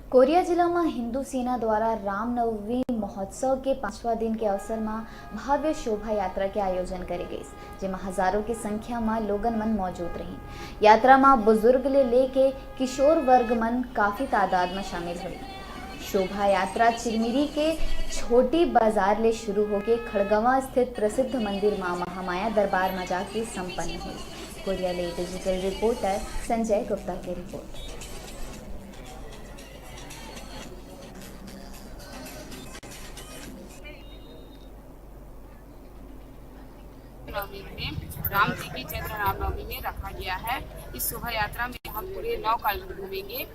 Korea जिल्लाમાં Hindu सेना द्वारा रामनवमी महोत्सव के 5मा दिन के अवसर में भव्य शोभा यात्रा के आयोजन करी गई, जेમાં हजारों की संख्या में लोगन मन मौजूद रही। यात्रा में बुजुर्ग ले लेके किशोर वर्ग मन काफी तादाद में शामिल हुई। शोभा यात्रा चिरमिरी के छोटी बाजार ले शुरू होके खड़गवा स्थित प्रसिद्ध मंदिर मां महामाया दरबार में जाके संपन्न हुई। कोरिया ले डिजिटल रिपोर्टर संजय गुप्ता की रिपोर्ट। नवमी में राम जी की चैत्र रामनवमी में रखा गया है। इस शोभा यात्रा में हम पूरे 9 काल घूमेंगे।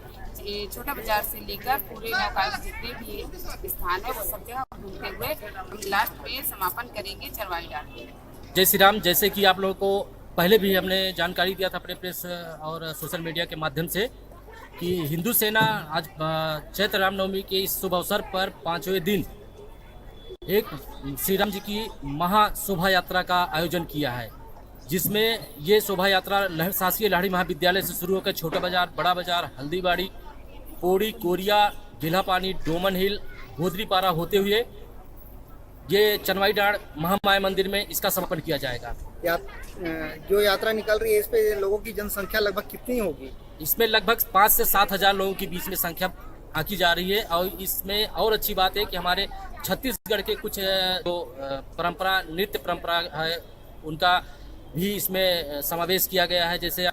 छोटा बाजार से लेकर पूरे 9 काल जितने भी स्थान है वो सब जगह घूमते हुए हम लास्ट में समापन करेंगे चरवाई डाल के। जय श्री राम। जैसे कि आप लोगों को पहले भी हमने जानकारी दिया था अपने प्रेस और सोशल मीडिया के माध्यम से कि हिंदू सेना आज चैत्र रामनवमी के इस शुभ अवसर पर 5वें दिन एक श्री राम जी की महा शोभा यात्रा का आयोजन किया है, जिसमें ये शोभा यात्रा शासकीय लाहिड़ी महाविद्यालय से शुरू होकर छोटा बाजार, बड़ा बाजार, हल्दीबाड़ी, पौड़ी, कोरिया, गिल्हापानी, डोमन हिल, गोदरीपारा होते हुए ये चनवाईडाड़ महामाया मंदिर में इसका समापन किया जाएगा। जो यात्रा निकल रही है इस पे लोगों की जनसंख्या लगभग कितनी होगी? इसमें लगभग 5 से 7 हजार लोगों के बीच में संख्या आंकी जा रही है। और इसमें और अच्छी बात है कि हमारे छत्तीसगढ़ के कुछ जो परंपरा नृत्य परंपरा है उनका भी इसमें समावेश किया गया है। जैसे